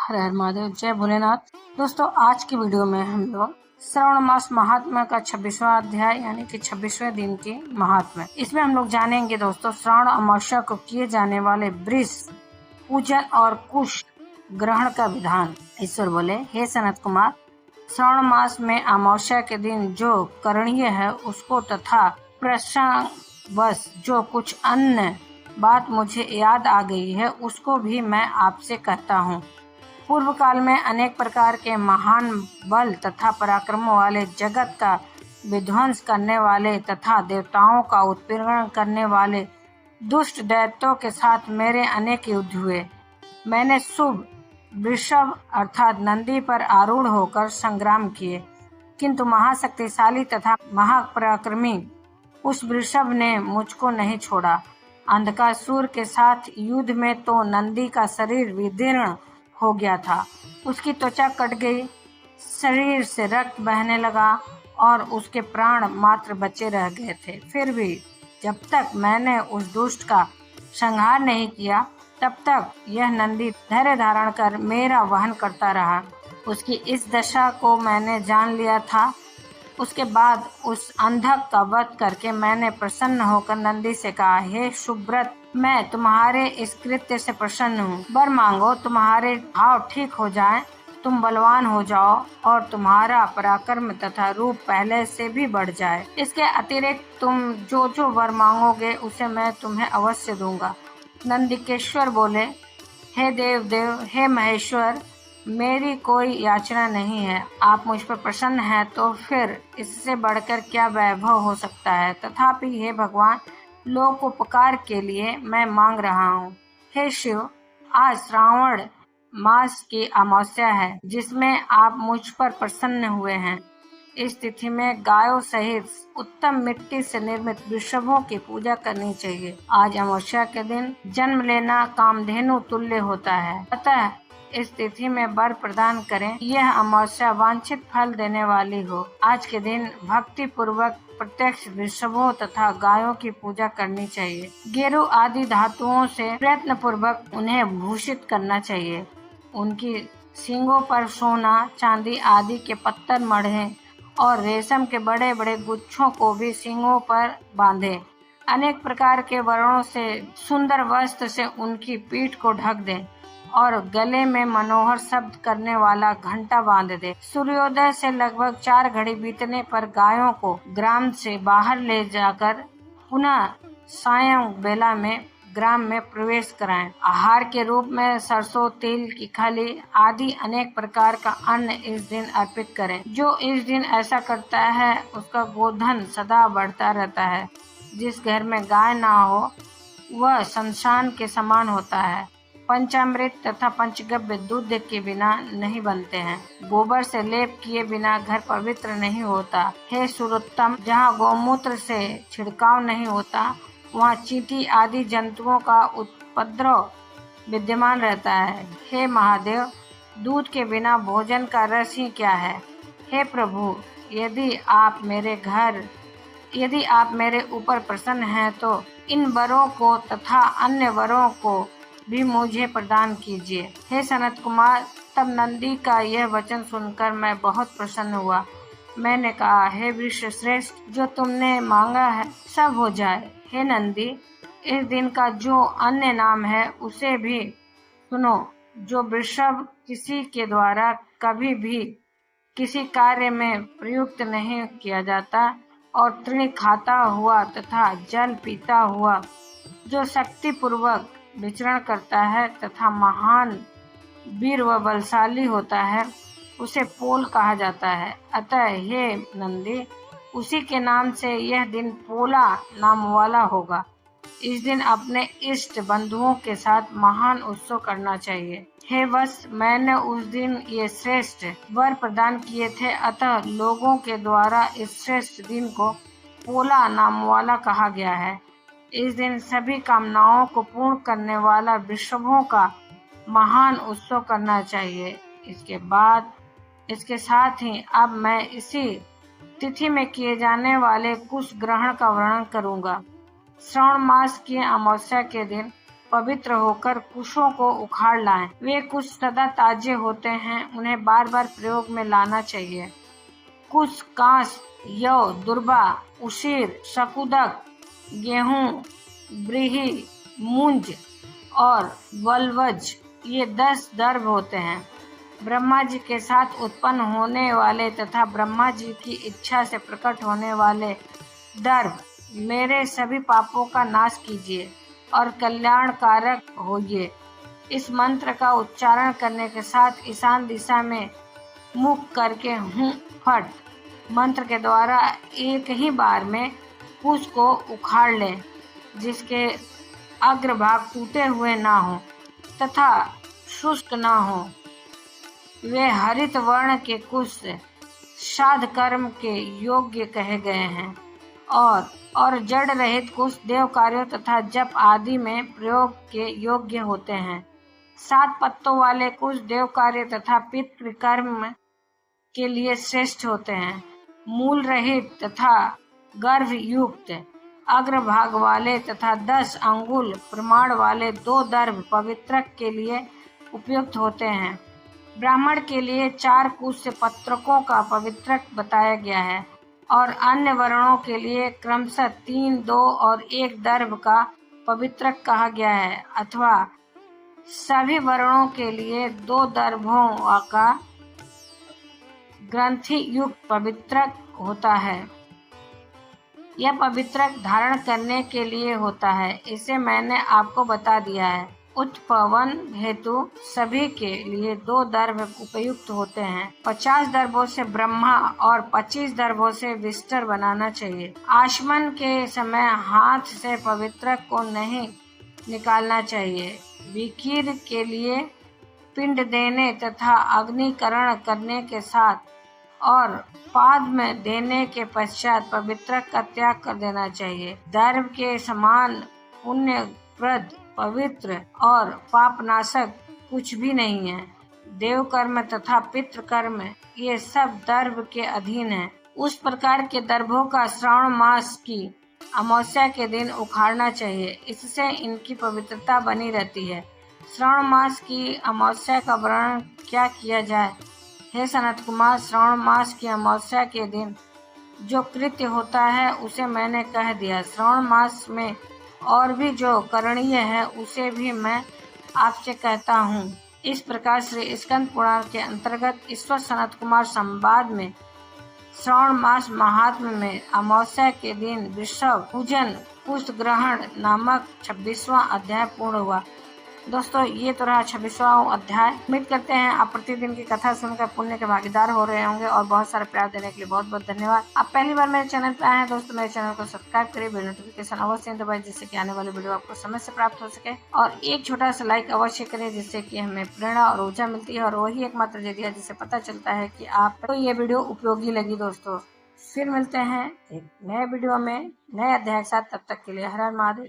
हर हर महादेव, जय भोलेनाथ। दोस्तों, आज की वीडियो में हम लोग श्रावण मास महात्मा का 26वां अध्याय यानी कि 26वें दिन की महात्मा, इसमें हम लोग जानेंगे दोस्तों श्रावण अमावस्या को किए जाने वाले वृष पूजन और कुश ग्रहण का विधान। ईश्वर बोले, हे सनत कुमार, श्रावण मास में अमावस्या के दिन जो करणीय है उसको तथा प्रसंगवश जो कुछ अन्य बात मुझे याद आ गई है उसको भी मैं आपसे कहता हूँ। पूर्व काल में अनेक प्रकार के महान बल तथा पराक्रमों वाले, जगत का विध्वंस करने वाले तथा देवताओं का उत्पीड़न करने वाले दुष्ट दैत्यों के साथ मेरे अनेक युद्ध हुए। मैंने शुभ वृषभ अर्थात नंदी पर आरूढ़ होकर संग्राम किए, किंतु महाशक्तिशाली तथा महापराक्रमी उस वृषभ ने मुझको नहीं छोड़ा। अंधकासुर के साथ युद्ध में तो नंदी का शरीर विदीर्ण हो गया था, उसकी त्वचा कट गई, शरीर से रक्त बहने लगा और उसके प्राण मात्र बचे रह गए थे। फिर भी जब तक मैंने उस दुष्ट का संहार नहीं किया तब तक यह नंदी धैर्य धारण कर मेरा वहन करता रहा। उसकी इस दशा को मैंने जान लिया था। उसके बाद उस अंधक का वध करके मैंने प्रसन्न होकर नंदी से कहा, हे शुभव्रत, मैं तुम्हारे इस कृत्य से प्रसन्न हूँ। वर मांगो, तुम्हारे घाव ठीक हो जाएं, तुम बलवान हो जाओ और तुम्हारा पराक्रम तथा रूप पहले से भी बढ़ जाए। इसके अतिरिक्त तुम जो जो वर मांगोगे उसे मैं तुम्हें अवश्य दूंगा। नंदिकेश्वर बोले, हे देव, हे महेश्वर, मेरी कोई याचना नहीं है। आप मुझ पर प्रसन्न हैं तो फिर इससे बढ़कर क्या वैभव हो सकता है। तथापि हे भगवान, लोकोपकार के लिए मैं मांग रहा हूँ। हे शिव, आज श्रावण मास की अमावस्या है जिसमें आप मुझ पर प्रसन्न हुए हैं। इस तिथि में गायों सहित उत्तम मिट्टी से निर्मित वृषभों की पूजा करनी चाहिए। आज अमावस्या के दिन जन्म लेना कामधेनु तुल्य होता है, अतः इस तिथि में वर प्रदान करें। यह अमावस्या वांछित फल देने वाली हो। आज के दिन भक्ति पूर्वक प्रत्यक्ष वृषभों तथा गायों की पूजा करनी चाहिए। गेरू आदि धातुओं से प्रयत्न पूर्वक उन्हें भूषित करना चाहिए। उनकी सींगों पर सोना, चांदी आदि के पत्थर मढ़े और रेशम के बड़े बड़े गुच्छों को भी सींगों पर बांधे। अनेक प्रकार के वर्णों से सुंदर वस्त्र से उनकी पीठ को ढक दें और गले में मनोहर शब्द करने वाला घंटा बांध दे। सूर्योदय से लगभग 4 घड़ी बीतने पर गायों को ग्राम से बाहर ले जाकर पुनः सायं बेला में ग्राम में प्रवेश कराएं। आहार के रूप में सरसों, तिल की खली आदि अनेक प्रकार का अन्न इस दिन अर्पित करें। जो इस दिन ऐसा करता है उसका गोधन सदा बढ़ता रहता है। जिस घर में गाय ना हो वह शमशान के समान होता है। पंचामृत तथा पंचगव्य दूध के बिना नहीं बनते हैं। गोबर से लेप किए बिना घर पवित्र नहीं होता। हे सुरोत्तम, जहाँ गौमूत्र से छिड़काव नहीं होता वहाँ चींटी आदि जंतुओं का उपद्रव विद्यमान रहता है। हे महादेव, दूध के बिना भोजन का रस ही क्या है। हे प्रभु, यदि आप मेरे ऊपर प्रसन्न हैं तो इन वरों को तथा अन्य वरों को भी मुझे प्रदान कीजिए। हे सनत कुमार, तब नंदी का यह वचन सुनकर मैं बहुत प्रसन्न हुआ। मैंने कहा, हे वृष श्रेष्ठ, जो तुमने मांगा है सब हो जाए। हे नंदी, इस दिन का जो अन्य नाम है उसे भी सुनो। जो वृषभ किसी के द्वारा कभी भी किसी कार्य में प्रयुक्त नहीं किया जाता और तृण खाता हुआ तथा जल पीता हुआ, जो शक्ति पूर्वक विचरण करता है तथा महान वीर व बलशाली होता है, उसे पोल कहा जाता है। अतः हे नंदी, उसी के नाम से यह दिन पोला नाम वाला होगा। इस दिन अपने इष्ट बंधुओं के साथ महान उत्सव करना चाहिए। हे वत्स, मैंने उस दिन ये श्रेष्ठ वर प्रदान किए थे, अतः लोगों के द्वारा इस श्रेष्ठ दिन को पोला नाम वाला कहा गया है। इस दिन सभी कामनाओं को पूर्ण करने वाला वृषभों का महान उत्सव करना चाहिए। इसके साथ ही अब मैं इसी तिथि में किए जाने वाले कुश ग्रहण का वर्णन करूंगा। श्रावण मास की अमावस्या के दिन पवित्र होकर कुशों को उखाड़ लाएं। वे कुश सदा ताजे होते हैं, उन्हें बार बार प्रयोग में लाना चाहिए। कुश, कांस, यव, दुर्बा, उशीर, शकुदक, गेहूं, ब्रीही, मूंज और वल्वज, ये 10 दर्भ होते हैं। ब्रह्मा जी के साथ उत्पन्न होने वाले तथा ब्रह्मा जी की इच्छा से प्रकट होने वाले दर्भ, मेरे सभी पापों का नाश कीजिए और कल्याणकारक होइए। इस मंत्र का उच्चारण करने के साथ ईशान दिशा में मुख करके हूँ फट मंत्र के द्वारा एक ही बार में कुश को उखाड़ लें, जिसके अग्रभाग टूटे हुए ना हो तथा शुष्क ना हो। वे हरित वर्ण के कुश श्राद्ध कर्म के योग्य कहे गए हैं और जड़ रहित कुश देव कार्यों तथा जप आदि में प्रयोग के योग्य होते हैं। 7 पत्तों वाले कुश देव कार्य तथा पितृ कर्म के लिए श्रेष्ठ होते हैं। मूल रहित तथा गर्भ युक्त अग्रभाग वाले तथा 10 अंगुल प्रमाण वाले 2 दर्भ पवित्रक के लिए उपयुक्त होते हैं। ब्राह्मण के लिए 4 कुश पत्रकों का पवित्रक बताया गया है और अन्य वर्णों के लिए क्रमशः 3, 2 और 1 दर्भ का पवित्रक कहा गया है, अथवा सभी वर्णों के लिए 2 दर्भों का ग्रंथि युक्त पवित्रक होता है। यह पवित्रक धारण करने के लिए होता है, इसे मैंने आपको बता दिया है। उत्पवन हेतु सभी के लिए 2 दर्भ उपयुक्त होते हैं। 50 दर्भों से ब्रह्मा और 25 दर्भों से विष्टर बनाना चाहिए। आचमन के समय हाथ से पवित्रक को नहीं निकालना चाहिए। विकीर के लिए पिंड देने तथा अग्निकरण करने के साथ और पाद में देने के पश्चात पवित्रक का त्याग कर देना चाहिए। दर्भ के समान पुण्यप्रद, पवित्र और पापनाशक कुछ भी नहीं है। देव कर्म तथा पितृ कर्म ये सब दर्भ के अधीन है। उस प्रकार के दर्भों का श्रावण मास की अमावस्या के दिन उखाड़ना चाहिए, इससे इनकी पवित्रता बनी रहती है। श्रावण मास की अमावस्या का वर्णन क्या किया जाए? हे सनत कुमार, श्रावण मास की अमावस्या के दिन जो कृत्य होता है उसे मैंने कह दिया। श्रावण मास में और भी जो करणीय है उसे भी मैं आपसे कहता हूँ। इस प्रकार श्री स्कंद पुराण के अंतर्गत ईश्वर सनत कुमार संवाद में श्रावण मास महात्म्य में अमावस्या के दिन वृषभ पूजन पुष्प ग्रहण नामक 26वां अध्याय पूर्ण हुआ। दोस्तों, ये तो रहा 26वां अध्याय। उम्मीद करते हैं आप प्रतिदिन की कथा सुनकर पुण्य के भागीदार हो रहे होंगे और बहुत सारा प्यार देने के लिए बहुत बहुत धन्यवाद। आप पहली बार मेरे चैनल पर आए हैं दोस्तों, मेरे चैनल को सब्सक्राइब करें, बेल नोटिफिकेशन अवश्य दबाएं जिससे कि आने वाले वीडियो आपको समय से प्राप्त हो सके, और एक छोटा सा लाइक अवश्य करें जिससे कि हमें प्रेरणा और ऊर्जा मिलती है और वही एकमात्र जरिया जिससे पता चलता है कि आपको ये वीडियो उपयोगी लगी। दोस्तों, फिर मिलते हैं एक नए वीडियो में नए अध्याय के साथ। तब तक के लिए हर हर महादेव।